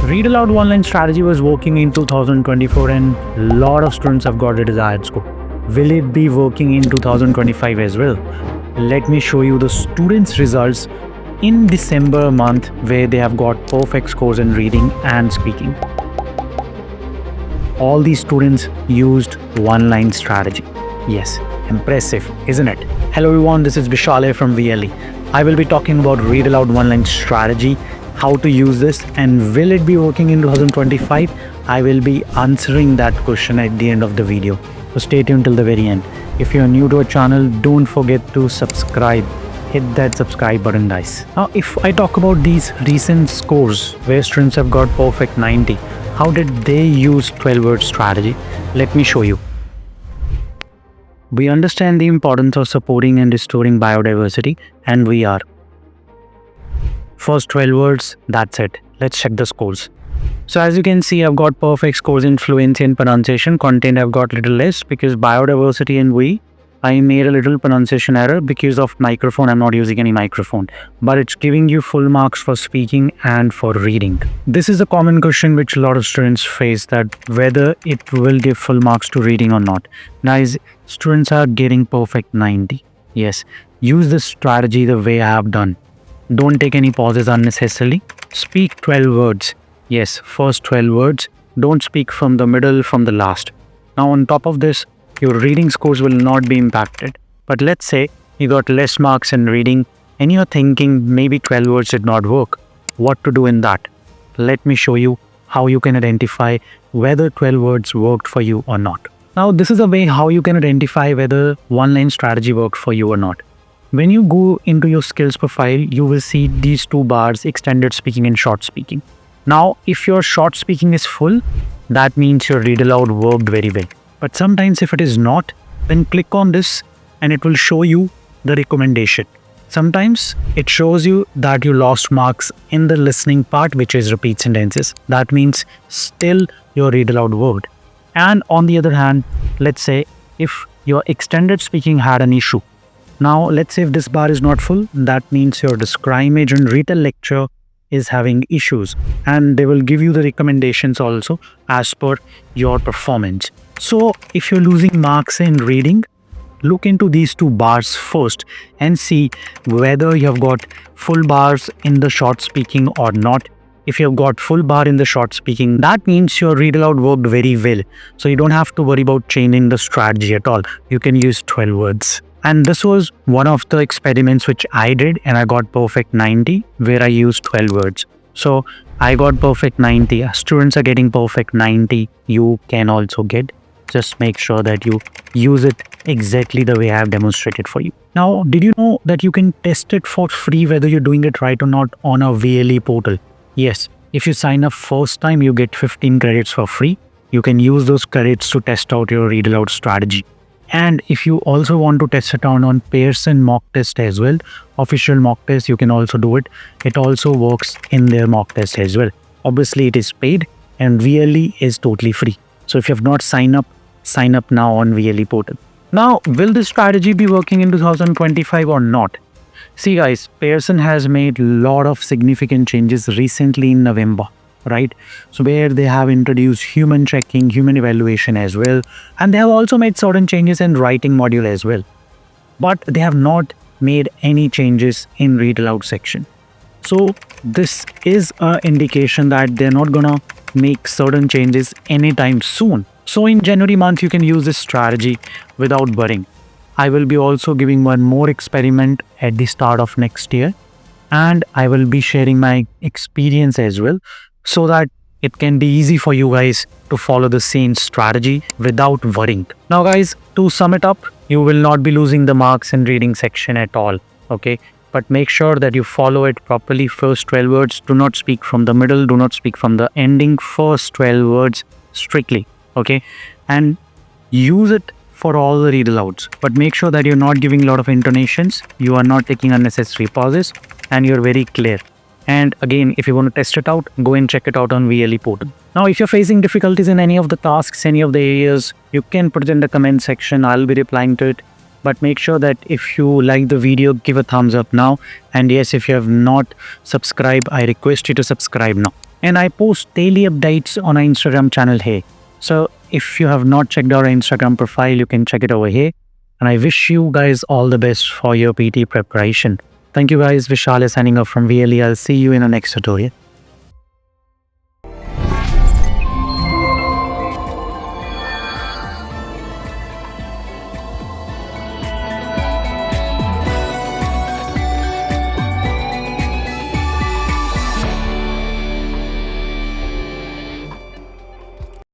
Read Aloud online strategy was working in 2024 and a lot of students have got a desired score. Will it be working in 2025 as well? Let me show you the students' results in December month where they have got perfect scores in reading and speaking. All these students used one-line strategy. Yes, impressive, isn't it? Hello everyone, this is Vishale from VLE. I will be talking about Read Aloud one-line strategy, how to use this, and will it be working in 2025? I will be answering that question at the end of the video. So stay tuned till the very end. If you are new to our channel, don't forget to subscribe. Hit that subscribe button, guys. Now, if I talk about these recent scores where students have got perfect 90, how did they use 12-word strategy? Let me show you. We understand the importance of supporting and restoring biodiversity, and we are. First 12 words, that's it. Let's check the scores. So as you can see, I've got perfect scores in fluency and pronunciation. Content I've got little less because biodiversity and I made a little pronunciation error because of microphone. I'm not using any microphone, but it's giving you full marks for speaking and for reading. This is a common question which a lot of students face, that whether it will give full marks to reading or not. Guys, students are getting perfect 90. Yes, use this strategy the way I have done. Don't take any pauses unnecessarily. Speak 12 words. Yes, first 12 words. Don't speak from the middle, from the last. Now on top of this, your reading scores will not be impacted. But let's say you got less marks in reading and you're thinking maybe 12 words did not work. What to do in that? Let me show you how you can identify whether 12 words worked for you or not. Now this is a way how you can identify whether one-line strategy worked for you or not. When you go into your skills profile, you will see these two bars, extended speaking and short speaking. Now, if your short speaking is full, that means your read aloud worked very well. But sometimes if it is not, then click on this and it will show you the recommendation. Sometimes it shows you that you lost marks in the listening part, which is repeat sentences. That means still your read aloud worked. And on the other hand, let's say if your extended speaking had an issue. Now, let's say if this bar is not full, that means your describage and retell lecture is having issues, and they will give you the recommendations also as per your performance. So if you're losing marks in reading, look into these two bars first and see whether you have got full bars in the short speaking or not. If you've got full bar in the short speaking, that means your read aloud worked very well. So you don't have to worry about changing the strategy at all. You can use 12 words. And this was one of the experiments which I did, and I got perfect 90 where I used 12 words. So I got perfect 90. Students are getting perfect 90. You can also get. Just make sure that you use it exactly the way I have demonstrated for you. Now, did you know that you can test it for free whether you're doing it right or not on a VLE portal? Yes, if you sign up first time, you get 15 credits for free. You can use those credits to test out your read aloud strategy. And if you also want to test it out on Pearson mock test as well, official mock test, you can also do it. It also works in their mock test as well. Obviously, it is paid and VLE is totally free. So if you have not signed up, sign up now on VLE portal. Now, will this strategy be working in 2025 or not? See guys, Pearson has made a lot of significant changes recently in November. Right? So where they have introduced human checking, human evaluation as well. And they have also made certain changes in writing module as well. But they have not made any changes in read aloud section. So this is an indication that they're not gonna make certain changes anytime soon. So in January month, you can use this strategy without worrying. I will be also giving one more experiment at the start of next year. And I will be sharing my experience as well, so that it can be easy for you guys to follow the same strategy without worrying. Now guys, to sum it up, you will not be losing the marks in reading section at all, okay? But make sure that you follow it properly. First 12 words, do not speak from the middle, do not speak from the ending. First 12 words strictly, okay? And use it for all the read alouds. But make sure that you're not giving a lot of intonations, you are not taking unnecessary pauses, and you're very clear. And again, if you want to test it out, go and check it out on VLE portal. Now, if you're facing difficulties in any of the tasks, any of the areas, you can put it in the comment section. I'll be replying to it. But make sure that if you like the video, give a thumbs up now. And yes, if you have not subscribed, I request you to subscribe now. And I post daily updates on our Instagram channel here. So if you have not checked out our Instagram profile, you can check it over here. And I wish you guys all the best for your PT preparation. Thank you guys. Vishal is signing off from VLE. I'll see you in the next tutorial.